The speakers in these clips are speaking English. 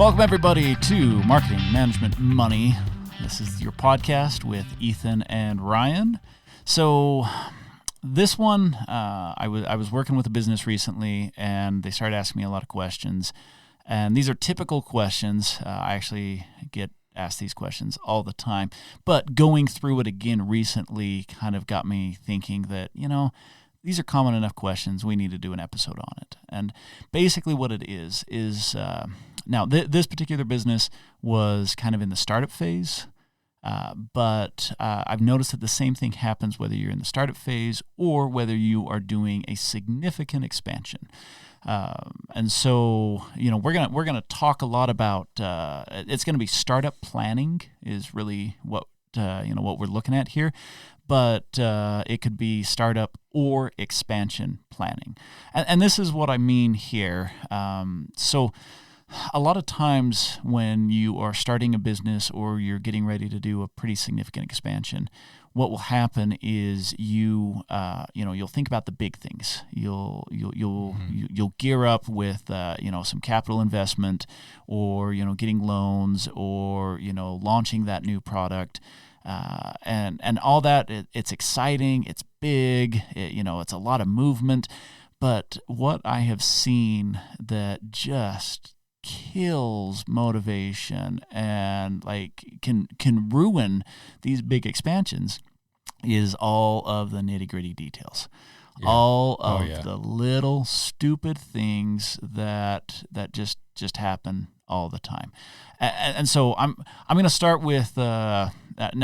Welcome, everybody, to Marketing Management Money. This is your podcast with Ethan and Ryan. So this one, I was working with a business recently, and they started asking me a lot of questions. And these are typical questions. I actually get asked these questions all the time. But going through it again recently kind of got me thinking that, these are common enough questions. We need to do an episode on it. And basically what it is now this particular business was kind of in the startup phase, but I've noticed that the same thing happens whether you're in the startup phase or whether you are doing a significant expansion. And so, we're gonna talk a lot about. It's gonna be startup planning is really what what we're looking at here. But it could be startup or expansion planning. And this is what I mean here. So a lot of times when you are starting a business or you're getting ready to do a pretty significant expansion, what will happen is you'll think about the big things. You'll gear up with some capital investment, or getting loans, or launching that new product. And all that, it's exciting, it's big, it's a lot of movement. But what I have seen that just kills motivation and can ruin these big expansions is all of the nitty-gritty details. Yeah. All of the little stupid things that just happen all the time. And so I'm going to start with now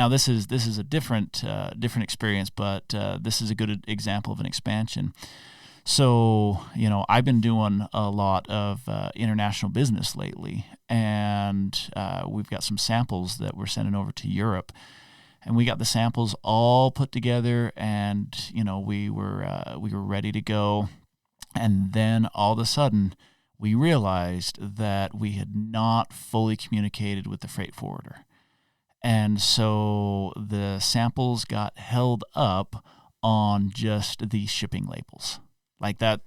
this is a different experience, but this is a good example of an expansion. So I've been doing a lot of international business lately, and we've got some samples that we're sending over to Europe. And we got the samples all put together, and we were ready to go. And then all of a sudden, we realized that we had not fully communicated with the freight forwarder, and so the samples got held up on just the shipping labels. Like that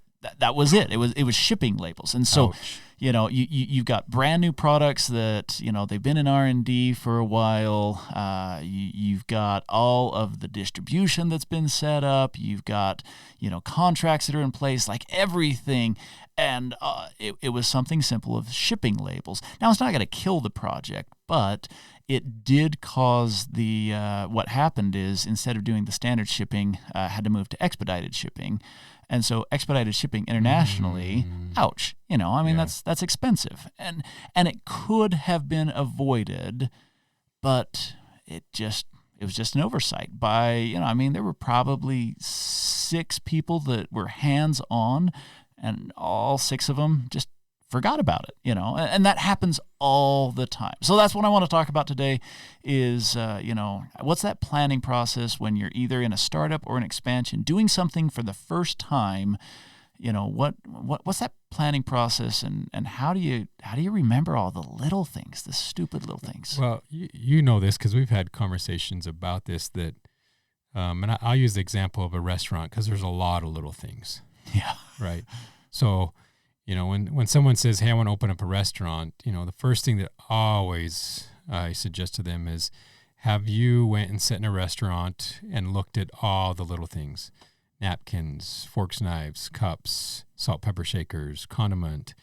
was it. It was shipping labels, and so. Ouch. You've got brand new products that, they've been in R&D for a while. You've got all of the distribution that's been set up. You've got, contracts that are in place, like everything. And it was something simple of shipping labels. Now, it's not going to kill the project, but it did cause what happened is instead of doing the standard shipping, had to move to expedited shipping. And so expedited shipping internationally, ouch, that's expensive. And it could have been avoided, but it was just an oversight by, there were probably 6 people that were hands-on, and all 6 of them just forgot about it, and that happens all the time. So that's what I want to talk about today is, what's that planning process when you're either in a startup or an expansion, doing something for the first time, what's that planning process, and how do you remember all the little things, the stupid little things? Well, you know this because we've had conversations about this that, and I'll use the example of a restaurant because there's a lot of little things. Yeah. Right. So, when someone says, hey, I want to open up a restaurant, the first thing that always I suggest to them is, have you went and sat in a restaurant and looked at all the little things? Napkins, forks, knives, cups, salt, pepper shakers, condiment,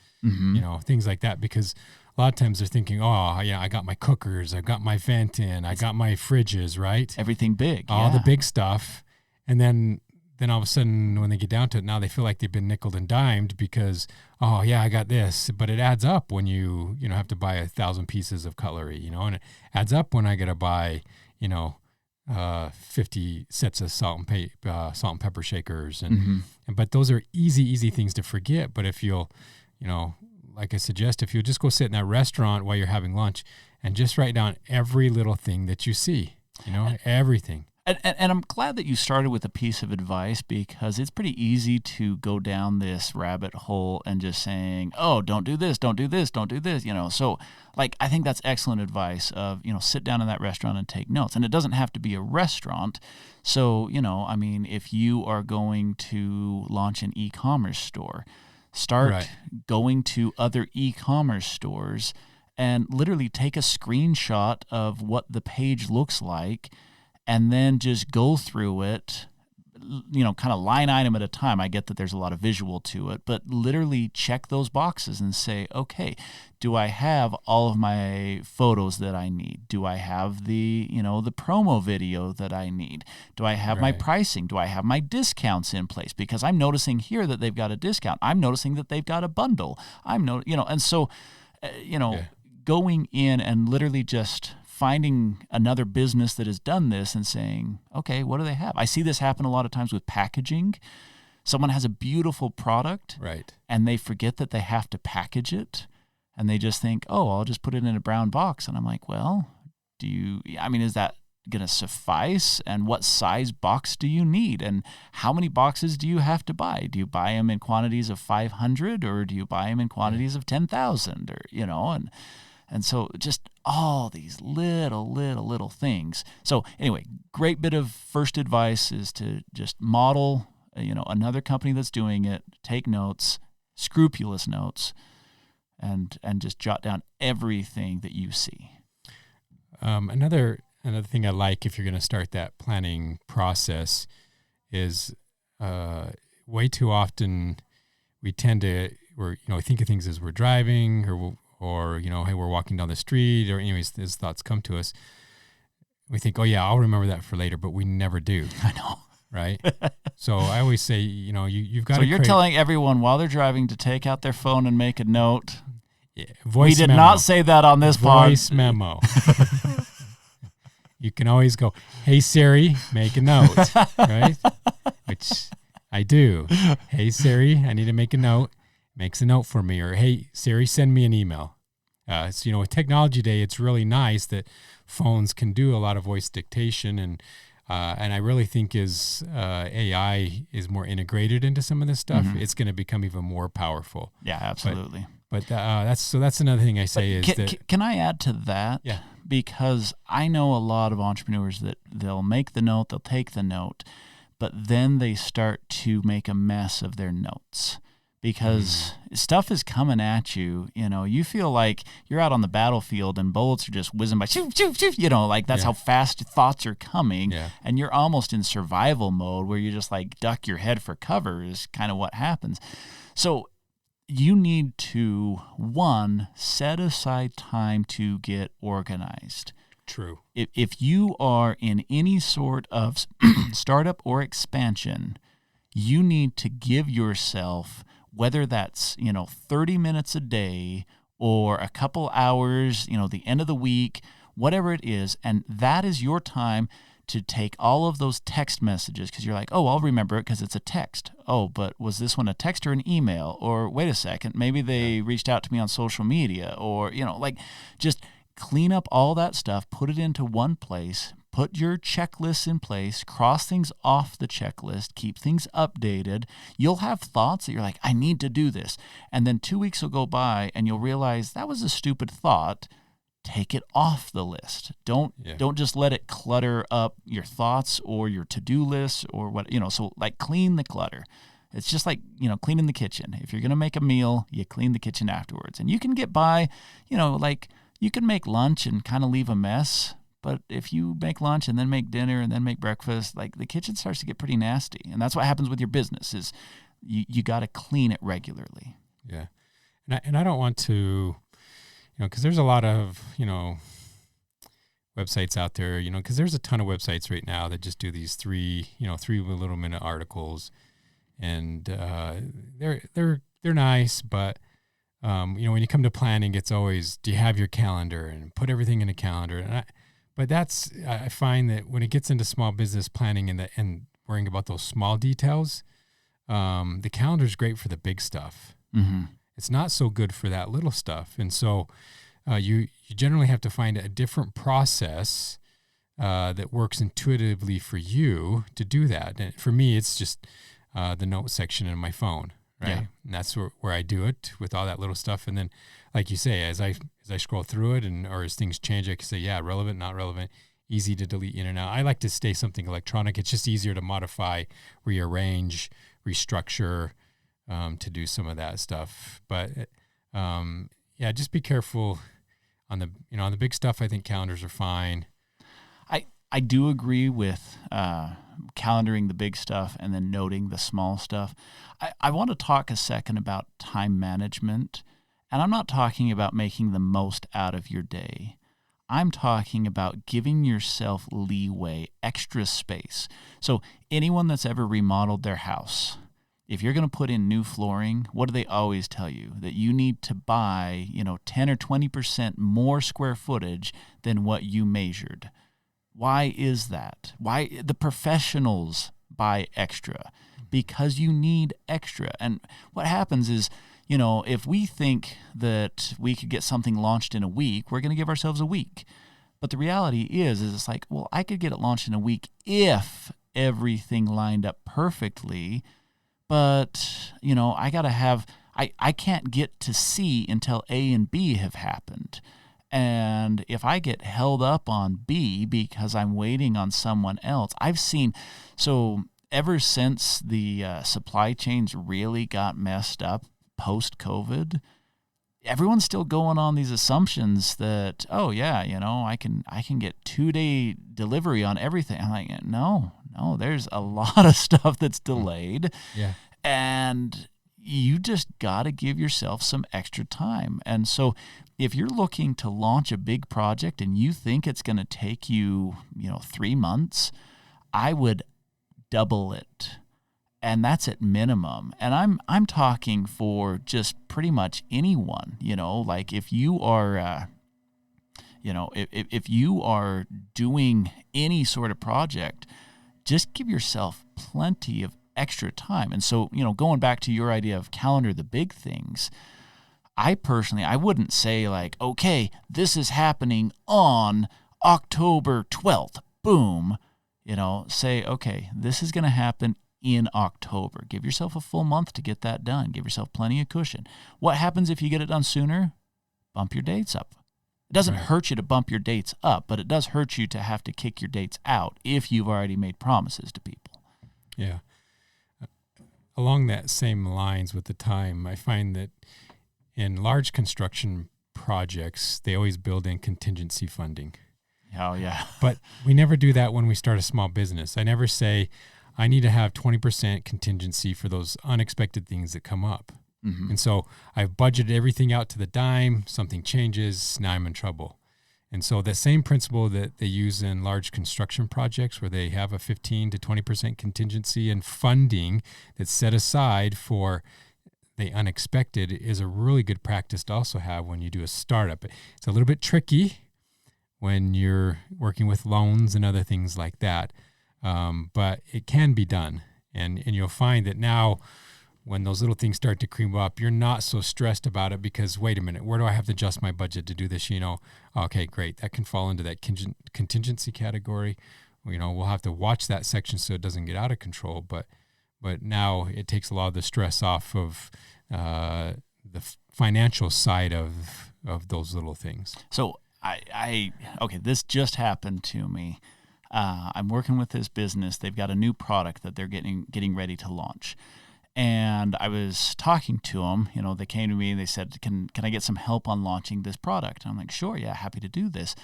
things like that. Because a lot of times they're thinking, oh, yeah, I got my cookers, I got my vent in, I got my fridges, right? Everything big. All the big stuff. And then all of a sudden, when they get down to it, now they feel like they've been nickeled and dimed because, oh, yeah, I got this. But it adds up when you have to buy 1,000 pieces of cutlery, and it adds up when I got to buy, 50 sets of salt and pepper shakers. But those are easy things to forget. But if you'll, like I suggest, if you'll just go sit in that restaurant while you're having lunch and just write down every little thing that you see, everything. And I'm glad that you started with a piece of advice, because it's pretty easy to go down this rabbit hole and just saying, oh, don't do this, don't do this, don't do this, So, I think that's excellent advice of, sit down in that restaurant and take notes. And it doesn't have to be a restaurant. So, if you are going to launch an e-commerce store, start going to other e-commerce stores and literally take a screenshot of what the page looks like and then just go through it, kind of line item at a time. I get that there's a lot of visual to it, but literally check those boxes and say, okay, do I have all of my photos that I need? Do I have the promo video that I need? Do I have my pricing? Do I have my discounts in place? Because I'm noticing here that they've got a discount. I'm noticing that they've got a bundle. And so, going in and literally just finding another business that has done this and saying, okay, what do they have? I see this happen a lot of times with packaging. Someone has a beautiful product, right, and they forget that they have to package it, and they just think, oh, I'll just put it in a brown box. And I'm like, well, is that going to suffice? And what size box do you need? And how many boxes do you have to buy? Do you buy them in quantities of 500, or do you buy them in quantities of 10,000, and so just all these little things. So anyway, great bit of first advice is to just model, another company that's doing it, take notes, scrupulous notes, and just jot down everything that you see. Another thing I like, if you're going to start that planning process, is way too often we tend to, we think of things as we're driving, or hey, we're walking down the street, or anyways, these thoughts come to us. We think, oh yeah, I'll remember that for later, but we never do. I know. Right? So I always say, you've got to. So you're telling everyone while they're driving to take out their phone and make a note. Yeah, we did not say that on this pod. Voice memo. You can always go, hey Siri, make a note, right? Which I do. Hey Siri, I need to make a note. Makes a note for me. Or, hey, Siri, send me an email. With Technology Day, it's really nice that phones can do a lot of voice dictation, and I really think as AI is more integrated into some of this stuff, it's going to become even more powerful. Yeah, absolutely. But that's another thing I say Can I add to that? Yeah. Because I know a lot of entrepreneurs that they'll make the note, they'll take the note, but then they start to make a mess of their notes. Because stuff is coming at you, you feel like you're out on the battlefield and bullets are just whizzing by, shoo, shoo, shoo, that's how fast thoughts are coming. Yeah. And you're almost in survival mode where you just like duck your head for cover is kind of what happens. So you need to, one, set aside time to get organized. True. If you are in any sort of startup or expansion, you need to give yourself, whether that's 30 minutes a day or a couple hours, the end of the week, whatever it is, and that is your time to take all of those text messages, because you're like, oh, I'll remember it because it's a text. Oh, but was this one a text or an email? Or wait a second, maybe they reached out to me on social media, or just clean up all that stuff, put it into one place. Put your checklists in place, cross things off the checklist, keep things updated. You'll have thoughts that you're like, I need to do this. And then 2 weeks will go by and you'll realize that was a stupid thought. Take it off the list. Don't just let it clutter up your thoughts or your to-do list or what, so like clean the clutter. It's just like, cleaning the kitchen. If you're going to make a meal, you clean the kitchen afterwards. And you can get by, you can make lunch and kind of leave a mess. But if you make lunch and then make dinner and then make breakfast, like the kitchen starts to get pretty nasty. And that's what happens with your business is you got to clean it regularly. Yeah. And I don't want to, because there's a lot of, websites out there, because there's a ton of websites right now that just do these 3 little minute articles. And they're nice, but when you come to planning, it's always, do you have your calendar, and put everything in a calendar. But I find that when it gets into small business planning and worrying about those small details, the calendar is great for the big stuff. Mm-hmm. It's not so good for that little stuff. And so you generally have to find a different process that works intuitively for you to do that. And for me, it's just the note section in my phone, right? Yeah. And that's where I do it with all that little stuff. And then, like you say, as I scroll through it or as things change, I can say, yeah, relevant, not relevant, easy to delete in and out. I like to stay something electronic. It's just easier to modify, rearrange, restructure, to do some of that stuff. But just be careful on the big stuff, I think calendars are fine. I do agree with calendaring the big stuff and then noting the small stuff. I want to talk a second about time management, and I'm not talking about making the most out of your day. I'm talking about giving yourself leeway, extra space. So anyone that's ever remodeled their house, if you're going to put in new flooring, what do they always tell you? That you need to buy, 10 or 20% more square footage than what you measured. Why is that? Why the professionals buy extra? Because you need extra. And what happens is, if we think that we could get something launched in a week, we're going to give ourselves a week. But the reality is it's like, well, I could get it launched in a week if everything lined up perfectly. But, I got to have, I can't get to C until A and B have happened. And if I get held up on B because I'm waiting on someone else, so ever since the supply chains really got messed up post-COVID, everyone's still going on these assumptions that, oh yeah, I can get 2-day delivery on everything. I'm like, no, there's a lot of stuff that's delayed. Yeah. And you just got to give yourself some extra time. And so if you're looking to launch a big project and you think it's going to take you, 3 months, I would double it. And that's at minimum. And I'm talking for just pretty much anyone, like if you are, if you are doing any sort of project, just give yourself plenty of extra time. And so, going back to your idea of calendar the big things, I wouldn't say like, okay, this is happening on October 12th. Boom. Say, okay, this is going to happen in October. Give yourself a full month to get that done. Give yourself plenty of cushion. What happens if you get it done sooner? Bump your dates up. It doesn't hurt you to bump your dates up, but it does hurt you to have to kick your dates out if you've already made promises to people. Yeah. Along that same lines with the time, I find that in large construction projects, they always build in contingency funding. Oh, yeah. But we never do that when we start a small business. I never say, I need to have 20% contingency for those unexpected things that come up. Mm-hmm. And so I've budgeted everything out to the dime, something changes, now I'm in trouble. And so the same principle that they use in large construction projects where they have a 15 to 20% contingency and funding that's set aside for the unexpected is a really good practice to also have when you do a startup. It's a little bit tricky when you're working with loans and other things like that, but it can be done. And you'll find that now when those little things start to creep up, you're not so stressed about it because, wait a minute, where do I have to adjust my budget to do this? Okay, great. That can fall into that contingency category. We'll have to watch that section so it doesn't get out of control. But now it takes a lot of the stress off of the financial side of those little things. So okay, this just happened to me. I'm working with this business. They've got a new product that they're getting ready to launch. And I was talking to them, they came to me and they said, can I get some help on launching this product? And I'm like, sure, yeah, happy to do this.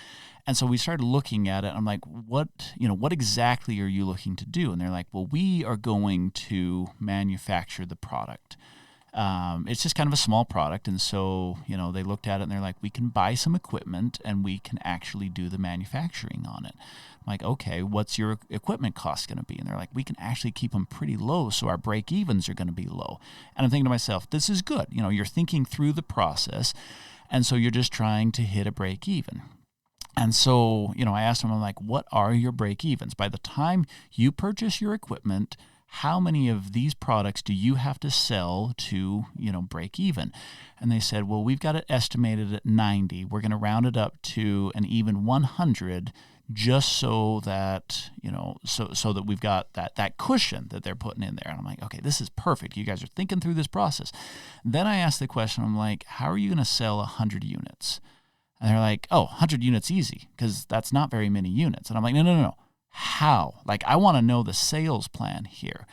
And so we started looking at it. I'm like, what exactly are you looking to do? And they're like, well, we are going to manufacture the product. It's just kind of a small product. And so, they looked at it and they're like, we can buy some equipment and we can actually do the manufacturing on it. I'm like, okay, what's your equipment cost going to be? And they're like, we can actually keep them pretty low, so our break evens are going to be low. And I'm thinking to myself, this is good. You're thinking through the process. And so you're just trying to hit a break even. And so, I asked them, I'm like, what are your break evens? By the time you purchase your equipment, how many of these products do you have to sell to, break even? And they said, well, we've got it estimated at 90. We're going to round it up to an even 100 just so that, so that we've got that cushion that they're putting in there. And I'm like, okay, this is perfect. You guys are thinking through this process. Then I asked the question, I'm like, how are you going to sell 100 units? And they're like, 100 units easy, because that's not very many units. And I'm like, no. How? Like, I want to know the sales plan here.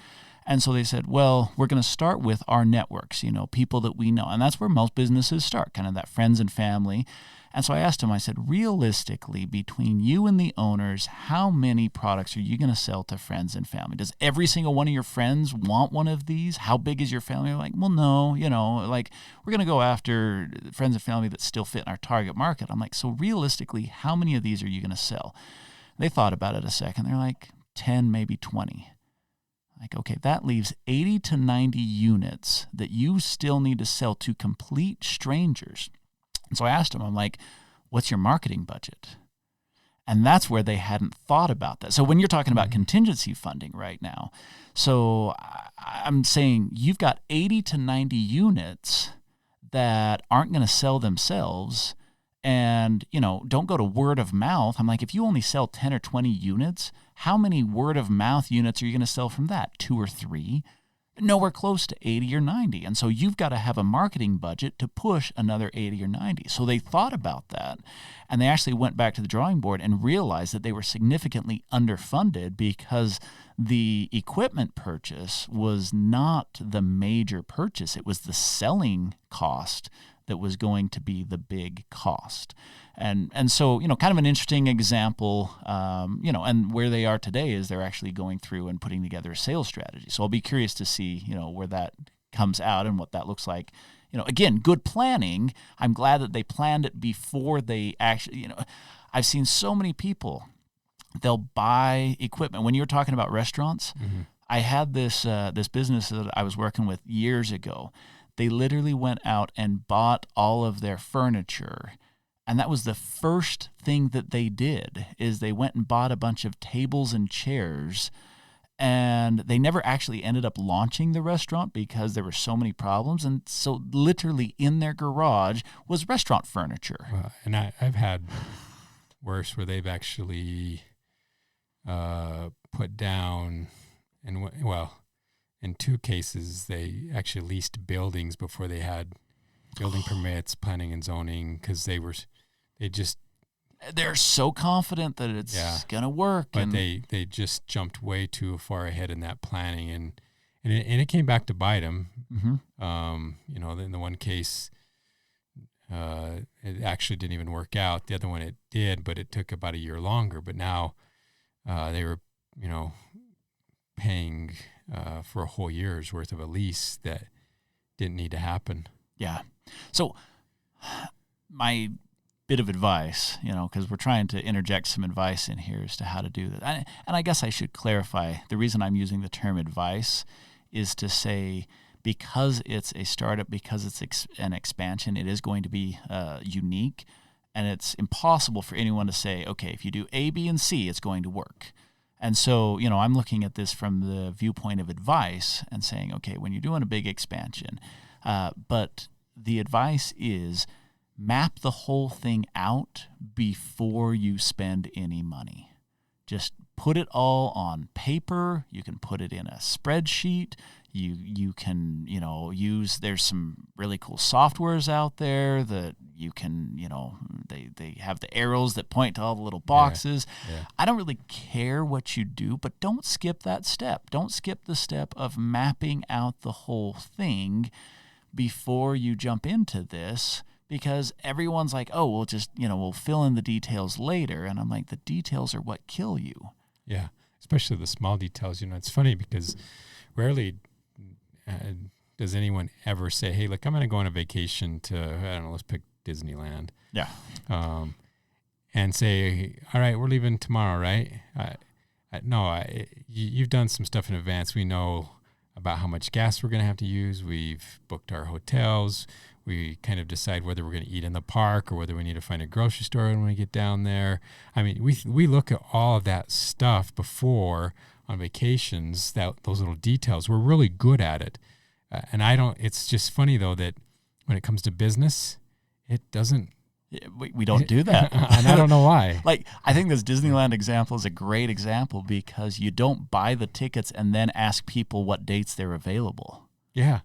And so they said, well, we're going to start with our networks, people that we know. And that's where most businesses start, kind of that friends and family. And so I asked him, I said, realistically, between you and the owners, how many products are you going to sell to friends and family? Does every single one of your friends want one of these? How big is your family? They're like, well, no, we're going to go after friends and family that still fit in our target market. I'm like, so realistically, how many of these are you going to sell? They thought about it a second. They're like, 10, maybe 20. Like, okay, that leaves 80 to 90 units that you still need to sell to complete strangers. And so I asked him, I'm like, what's your marketing budget? And that's where they hadn't thought about that. So when you're talking about contingency funding right now, so I'm saying you've got 80 to 90 units that aren't going to sell themselves and, don't go to word of mouth. I'm like, if you only sell 10 or 20 units, how many word of mouth units are you going to sell from that? 2 or 3? Nowhere close to 80 or 90. And so you've got to have a marketing budget to push another 80 or 90. So they thought about that, and they actually went back to the drawing board and realized that they were significantly underfunded because the equipment purchase was not the major purchase. It was the selling cost that was going to be the big cost. And so, kind of an interesting example, and where they are today is they're actually going through and putting together a sales strategy. So I'll be curious to see, where that comes out and what that looks like. Again, good planning. I'm glad that they planned it before they actually, I've seen so many people, they'll buy equipment. When you were talking about restaurants, I had this business that I was working with years ago. They literally went out and bought all of their furniture. And that was the first thing that they did, is they went and bought a bunch of tables and chairs, and they never actually ended up launching the restaurant because there were so many problems. And so literally in their garage was restaurant furniture. And I've had worse where they've actually put down, in 2 cases, they actually leased buildings before they had building permits, planning and zoning, because they're so confident that it's going to work. But they just jumped way too far ahead in that planning, and it came back to bite them. In the one case, it actually didn't even work out. The other one it did, but it took about a year longer. But now they were, paying for a whole year's worth of a lease that didn't need to happen. Yeah. So my bit of advice, because we're trying to interject some advice in here as to how to do that. And I guess I should clarify, the reason I'm using the term advice is to say, because it's a startup, because it's an expansion, it is going to be unique, and it's impossible for anyone to say, okay, if you do A, B, and C, it's going to work. And so, I'm looking at this from the viewpoint of advice and saying, okay, when you're doing a big expansion, but the advice is map the whole thing out before you spend any money. Just put it all on paper. You can put it in a spreadsheet. You can, there's some really cool softwares out there that you can, they have the arrows that point to all the little boxes. Yeah. I don't really care what you do, but don't skip that step. Don't skip the step of mapping out the whole thing before you jump into this, because everyone's like, oh, we'll just, we'll fill in the details later. And I'm like, the details are what kill you. Yeah, especially the small details. It's funny because rarely does anyone ever say, hey, look, I'm going to go on a vacation to, I don't know, let's pick Disneyland. Yeah. And say, all right, we're leaving tomorrow, right? You've done some stuff in advance. We know about how much gas we're going to have to use. We've booked our hotels. We kind of decide whether we're going to eat in the park or whether we need to find a grocery store when we get down there. I mean, we look at all of that stuff before on vacations, those little details. We're really good at it. It's just funny though that when it comes to business, it doesn't. We don't do that. And I don't know why. I think this Disneyland example is a great example because you don't buy the tickets and then ask people what dates they're available. Yeah.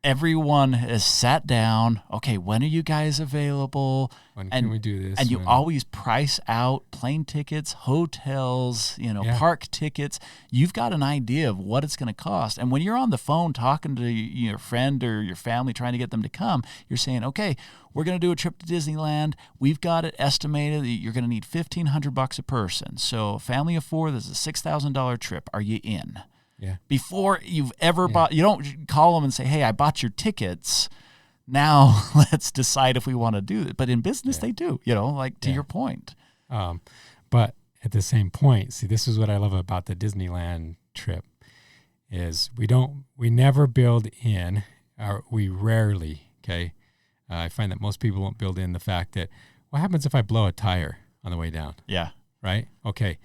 everyone has sat down. Okay, when are you guys available? When can we do this? And you always price out plane tickets, hotels, park tickets. You've got an idea of what it's going to cost. And when you're on the phone talking to your friend or your family trying to get them to come, you're saying, okay, we're going to do a trip to Disneyland. We've got it estimated that you're going to need $1,500 a person. So a family of 4, this is a $6,000 trip. Are you in? Yeah. Before you've ever bought, you don't call them and say, hey, I bought your tickets. Now let's decide if we want to do it. But in business, they do, to your point. But at the same point, see, this is what I love about the Disneyland trip is we never build in, or we rarely, okay? I find that most people won't build in the fact that what happens if I blow a tire on the way down? Yeah. Right? Okay.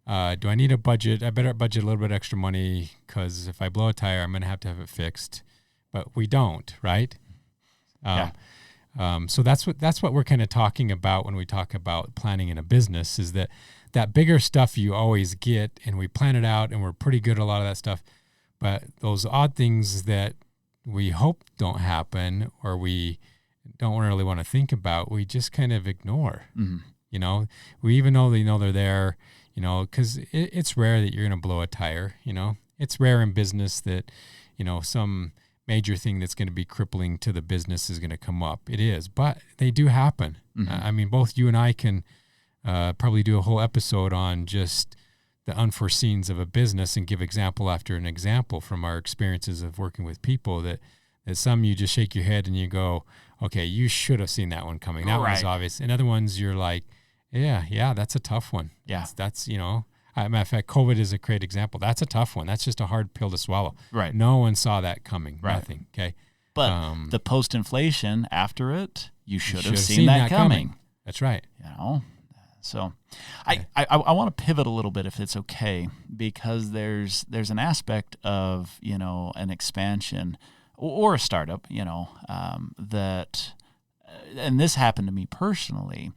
Do I need a budget? I better budget a little bit extra money because if I blow a tire, I'm going to have it fixed. But we don't, right? So that's what we're kind of talking about when we talk about planning in a business is that bigger stuff you always get, and we plan it out, and we're pretty good at a lot of that stuff. But those odd things that we hope don't happen or we don't really want to think about, we just kind of ignore. Mm-hmm. We even know they're there. Because it's rare that you're going to blow a tire, It's rare in business that, some major thing that's going to be crippling to the business is going to come up. It is, but they do happen. Mm-hmm. Both you and I can probably do a whole episode on just the unforeseens of a business and give example after an example from our experiences of working with people that some you just shake your head and you go, okay, you should have seen that one coming. That one's obvious. And other ones you're like, yeah, that's a tough one. Yeah. That's matter of fact, COVID is a great example. That's a tough one. That's just a hard pill to swallow. Right. No one saw that coming. Right. Nothing. Okay. But the post-inflation after it, you should have seen that coming. That's right. So I want to pivot a little bit if it's okay, because there's an aspect of, an expansion or a startup, that, and this happened to me personally,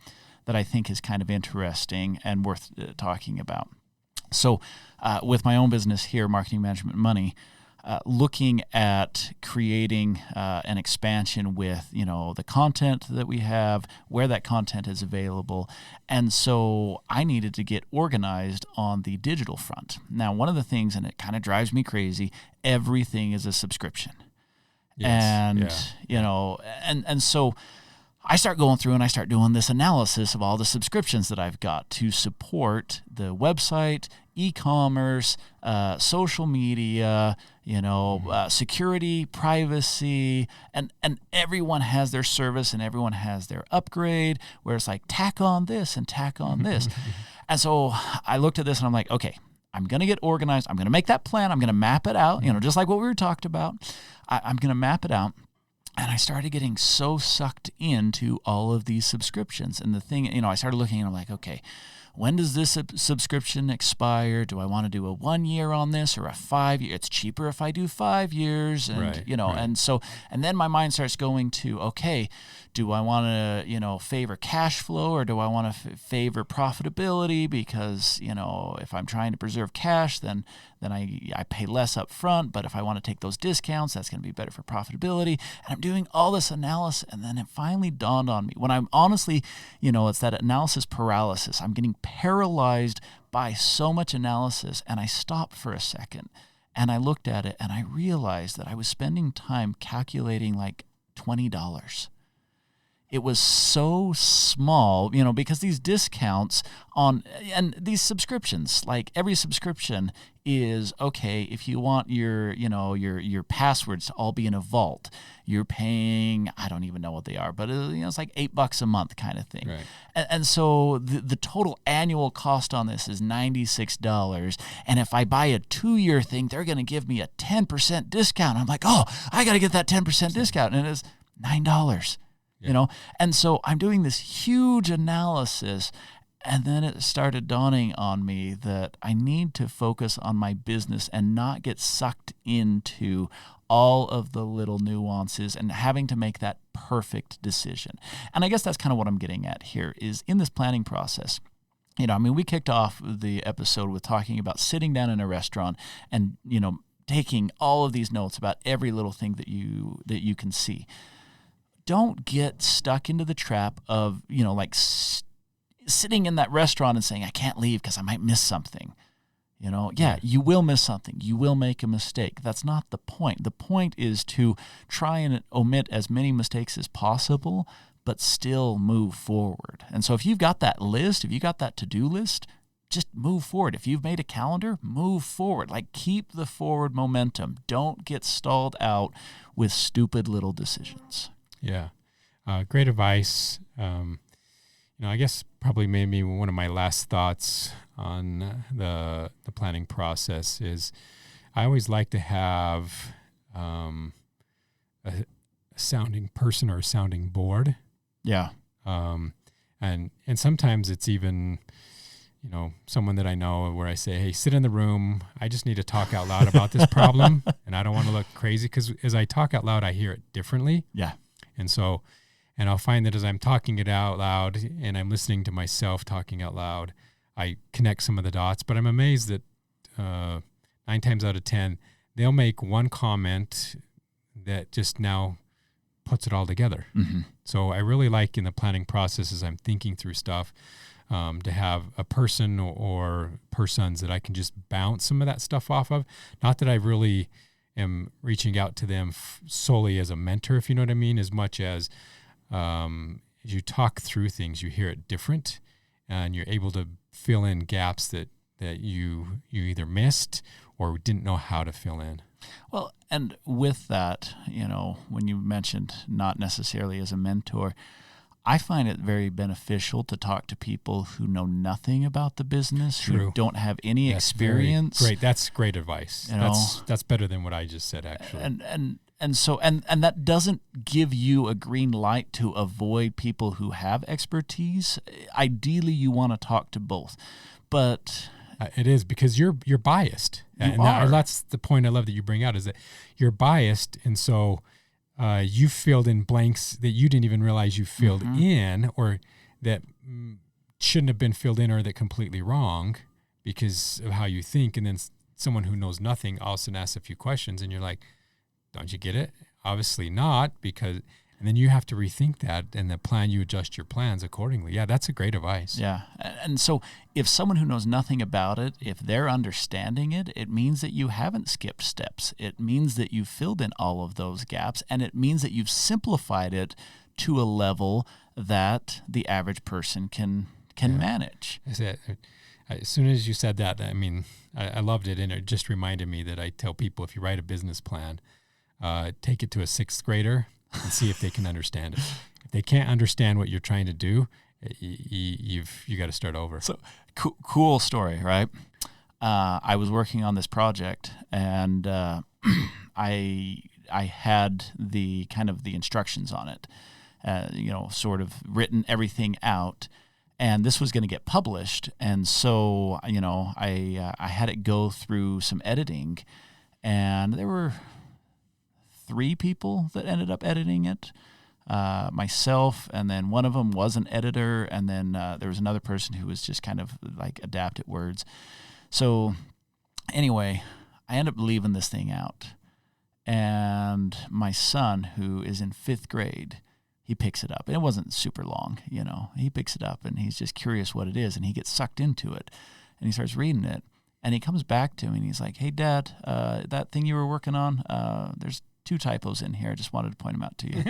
that I think is kind of interesting and worth talking about. So with my own business here, Marketing Management Money, looking at creating an expansion with, the content that we have, where that content is available. And so I needed to get organized on the digital front. Now, one of the things, and it kind of drives me crazy, everything is a subscription. Yes. And, and so I start going through and I start doing this analysis of all the subscriptions that I've got to support the website, e-commerce, social media, security, privacy, and everyone has their service and everyone has their upgrade where it's like tack on this and tack on this. And so I looked at this and I'm like, okay, I'm going to get organized. I'm going to make that plan. I'm going to map it out, just like what we were talked about. I'm going to map it out. And I started getting so sucked into all of these subscriptions. And the thing, I started looking and I'm like, okay, when does this subscription expire? Do I want to do a 1 year on this or a 5 year? It's cheaper if I do 5 years. And, right. And so, and then my mind starts going to, okay, do I want to, favor cash flow or do I want to favor profitability? Because, if I'm trying to preserve cash, then I pay less up front. But if I want to take those discounts, that's going to be better for profitability. And I'm doing all this analysis. And then it finally dawned on me when I'm honestly, it's that analysis paralysis. I'm getting paralyzed by so much analysis. And I stopped for a second and I looked at it and I realized that I was spending time calculating like $20. It was so small, because these discounts and these subscriptions, like every subscription is, okay, if you want your passwords to all be in a vault, you're paying, I don't even know what they are, but it's like $8 a month kind of thing. Right. And so the total annual cost on this is $96. And if I buy a 2-year thing, they're going to give me a 10% discount. I'm like, oh, I got to get that 10% discount. And it's $9. Yeah. And so I'm doing this huge analysis, and then it started dawning on me that I need to focus on my business and not get sucked into all of the little nuances and having to make that perfect decision. And I guess that's kind of what I'm getting at here is in this planning process. We kicked off the episode with talking about sitting down in a restaurant and, taking all of these notes about every little thing that you can see. Don't get stuck into the trap of, like sitting in that restaurant and saying, I can't leave because I might miss something. You will miss something. You will make a mistake. That's not the point. The point is to try and omit as many mistakes as possible, but still move forward. And so if you've got that list, if you got that to-do list, just move forward. If you've made a calendar, move forward. Like, keep the forward momentum. Don't get stalled out with stupid little decisions. Yeah. Great advice. I guess probably maybe one of my last thoughts on the planning process is I always like to have a sounding person or a sounding board. Yeah. And sometimes it's even, someone that I know where I say, hey, sit in the room. I just need to talk out loud about this problem. And I don't want to look crazy, because as I talk out loud, I hear it differently. Yeah. And I'll find that as I'm talking it out loud and I'm listening to myself talking out loud, I connect some of the dots. But I'm amazed that 9 times out of 10, they'll make one comment that just now puts it all together. Mm-hmm. So I really like in the planning process, as I'm thinking through stuff, to have a person or persons that I can just bounce some of that stuff off of. Not that I really am reaching out to them solely as a mentor, if you know what I mean, as much as you talk through things, you hear it different, and you're able to fill in gaps that you either missed or didn't know how to fill in. Well, and with that, when you mentioned not necessarily as a mentor, I find it very beneficial to talk to people who know nothing about the business, True. who don't have any experience. Great. That's great advice. That's better than what I just said, actually. And so that doesn't give you a green light to avoid people who have expertise. Ideally, you want to talk to both, but it is, because you're biased, that's the point I love that you bring out, is that you're biased, and so you filled in blanks that you didn't even realize you filled in, or that shouldn't have been filled in, or that completely wrong because of how you think. And then someone who knows nothing all of a sudden asks a few questions, and you're like, don't you get it? Obviously not, and then you have to rethink that, and the plan, you adjust your plans accordingly. Yeah, that's a great advice. Yeah. And so if someone who knows nothing about it, if they're understanding it, it means that you haven't skipped steps. It means that you've filled in all of those gaps, and it means that you've simplified it to a level that the average person can manage. As soon as you said that, I loved it, and it just reminded me that I tell people, if you write a business plan, take it to a 6th grader and see if they can understand it. If they can't understand what you're trying to do, you got to start over. So cool story, right? I was working on this project, and I had the instructions on it, sort of written everything out, and this was going to get published. And so, I had it go through some editing, and there were 3 people that ended up editing it, myself, and then one of them was an editor, and then there was another person who was just kind of like adept at words. So anyway, I ended up leaving this thing out, and my son, who is in 5th grade, he picks it up, and it wasn't super long, he picks it up, and he's just curious what it is, and he gets sucked into it, and he starts reading it, and he comes back to me, and he's like, hey, Dad, that thing you were working on, there's 2 typos in here. I just wanted to point them out to you.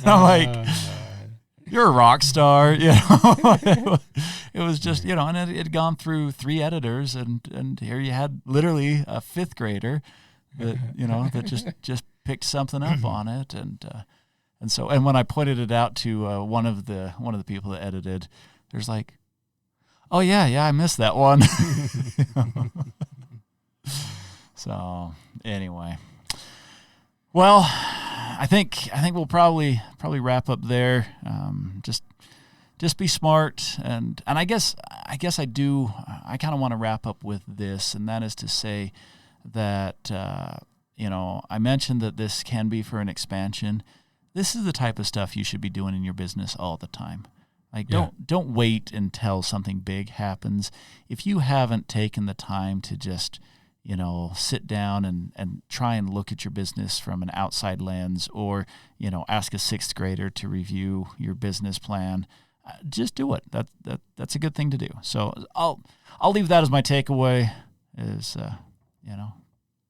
I'm like, you're a rock star, It was just, and it had gone through 3 editors, and here you had literally a 5th grader that, that just picked something up on it, and when I pointed it out to one of the people that edited, there's like, oh yeah, I missed that one. So anyway, well, I think we'll probably wrap up there. Just be smart, and I guess I kind of want to wrap up with this, and that is to say that I mentioned that this can be for an expansion. This is the type of stuff you should be doing in your business all the time. Like, don't wait until something big happens. If you haven't taken the time to just sit down and try and look at your business from an outside lens, or, ask a sixth grader to review your business plan. Just do it. That's a good thing to do. So I'll leave that as my takeaway is,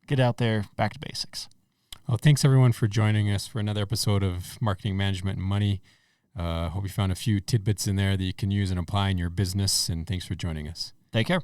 get out there, back to basics. Well, thanks everyone for joining us for another episode of Marketing Management and Money. Hope you found a few tidbits in there that you can use and apply in your business, and thanks for joining us. Take care.